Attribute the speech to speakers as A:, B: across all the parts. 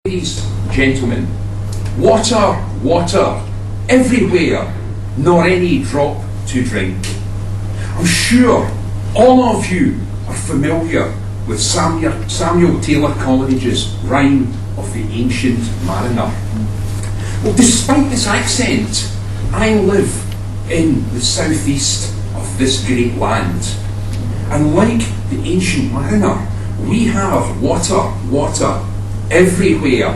A: Ladies, gentlemen, water, water, everywhere, nor any drop to drink. I'm sure all of you are familiar with Samuel Taylor Coleridge's rhyme of the Ancient Mariner. Well, despite this accent, I live in the southeast of this great land. And like the Ancient Mariner, we have water, water, everywhere,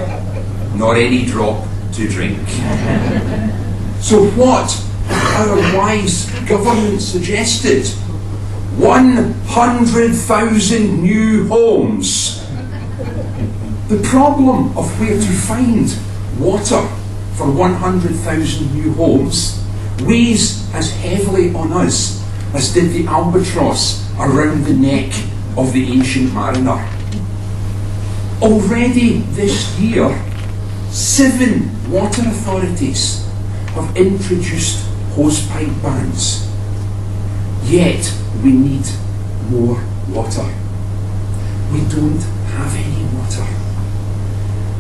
A: nor any drop to drink. So what our wise government suggested? 100,000 new homes. The problem of where to find water for 100,000 new homes weighs as heavily on us as did the albatross around the neck of the Ancient Mariner. Already this year, 7 water authorities have introduced hosepipe bans. Yet we need more water. We don't have any water.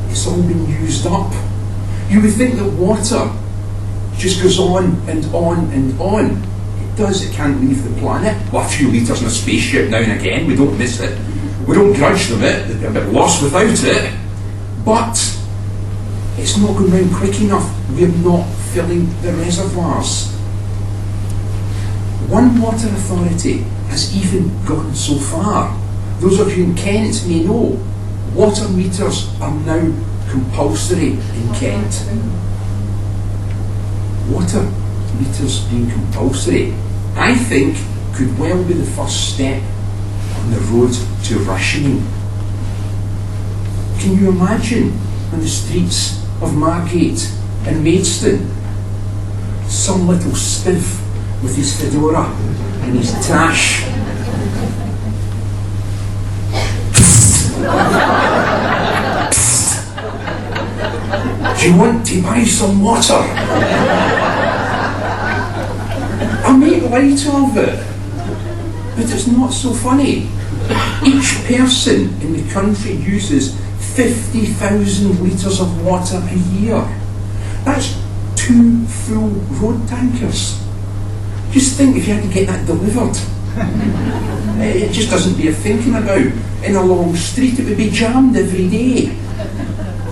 A: It's all been used up. You would think that water just goes on and on and on. It does, it can't leave the planet. Well, a few litres in a spaceship now and again, we don't miss it. We don't grudge them it, they'd be a bit lost without it. But it's not going round quick enough. We're not filling the reservoirs. One water authority has even gone so far. Those of you in Kent may know, water meters are now compulsory in Kent. Water meters being compulsory, I think, could well be the first step on the road to rationing. Can you imagine on the streets of Margate and Maidstone, some little stiff with his fedora and his tash? Do you want to buy some water? I make light of it, but it's not so funny. Each person in the country uses 50,000 litres of water a year. That's 2 full road tankers. Just think if you had to get that delivered. It just doesn't bear thinking about. In a long street it would be jammed every day.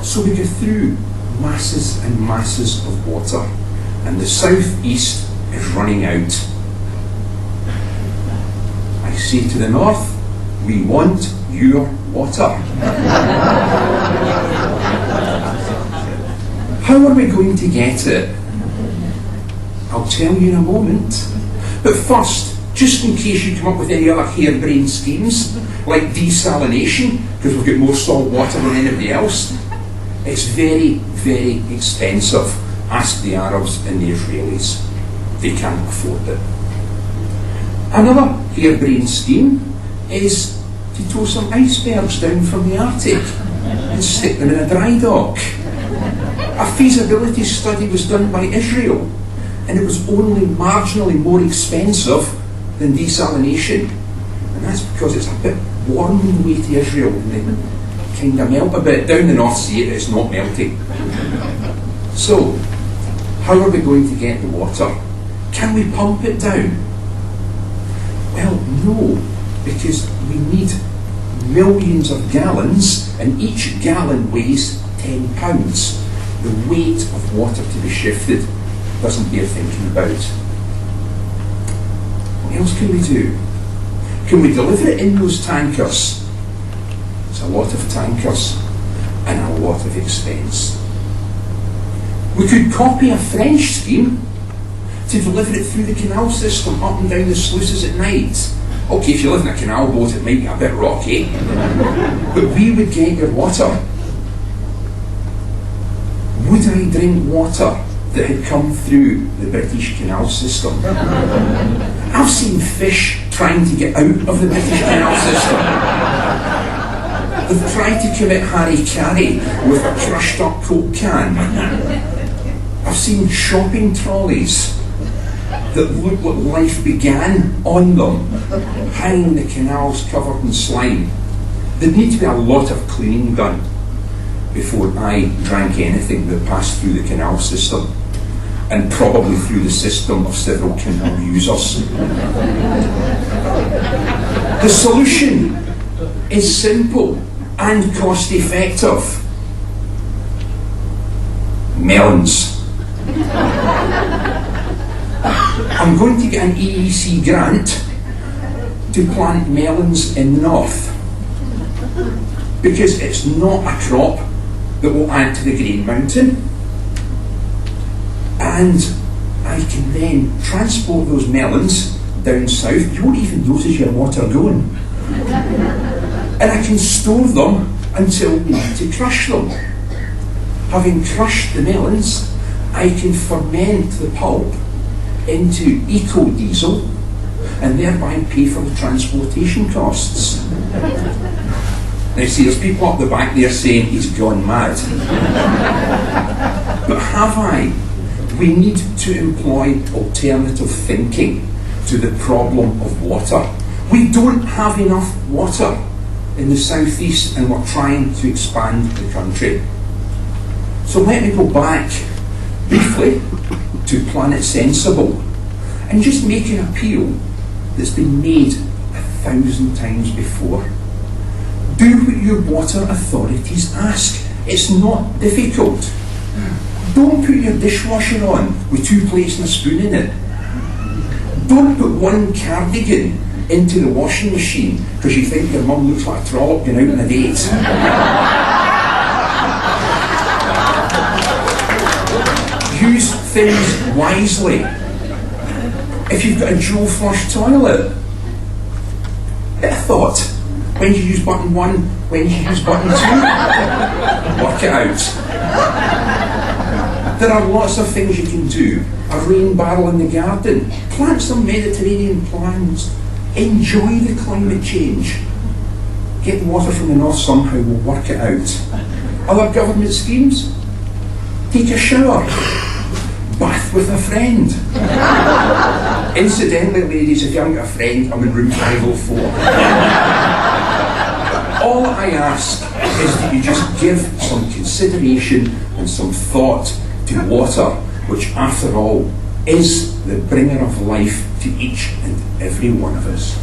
A: So we go through masses and masses of water, and the southeast is running out. I say to the north, we want your water. How are we going to get it? I'll tell you in a moment. But first, just in case you come up with any other harebrained schemes, like desalination, because we've got more salt water than anybody else, it's very, very expensive. Ask the Arabs and the Israelis. They can't afford it. Another harebrained scheme is to tow some icebergs down from the Arctic and stick them in a dry dock. A feasibility study was done by Israel, and it was only marginally more expensive than desalination. And that's because it's a bit warm on the way to Israel, and they kind of melt a bit. Down the North Sea it's not melting. So, how are we going to get the water? Can we pump it down? Well, no, because we need millions of gallons, and each gallon weighs 10 pounds. The weight of water to be shifted doesn't bear thinking about. What else can we do? Can we deliver it in those tankers? It's a lot of tankers and a lot of expense. We could copy a French scheme to deliver it through the canal system up and down the sluices at night. Okay, if you live in a canal boat it might get a bit rocky, but we would get your water. Would I drink water that had come through the British canal system? I've seen fish trying to get out of the British canal system. They've tried to commit harry-carry with a crushed up Coke can. I've seen shopping trolleys that look like life began on them, hanging the canals covered in slime. There'd need to be a lot of cleaning done. before I drank anything that passed through the canal system, and probably through the system of several canal users. The solution is simple and cost effective. Melons. I'm going to get an EEC grant to plant melons in the north, because it's not a crop that will add to the Green Mountain, and I can then transport those melons down south. You won't even notice your water going, and I can store them until we need to crush them. Having crushed the melons, I can ferment the pulp into eco-diesel and thereby pay for the transportation costs. Now see, there's people up the back there saying he's gone mad. But have I? We need to employ alternative thinking to the problem of water. We don't have enough water in the southeast, and we're trying to expand the country. So let me go back briefly to Planet Sensible and just make an appeal that's been made 1,000 times before. Do what your water authorities ask. It's not difficult. Don't put your dishwasher on with 2 plates and a spoon in it. Don't put one cardigan into the washing machine because you think your mum looks like a trollop going out on a date. Use things wisely. If you've got a dual flush toilet, bit of thought. When you use button 1, when you use button 2, work it out. There are lots of things you can do. A rain barrel in the garden. Plant some Mediterranean plants. Enjoy the climate change. Get water from the north somehow, we'll work it out. Other government schemes? Take a shower. Bath with a friend. Incidentally, ladies, if you haven't got a friend, I'm in room 504. All I ask is that you just give some consideration and some thought to water, which after all is the bringer of life to each and every one of us.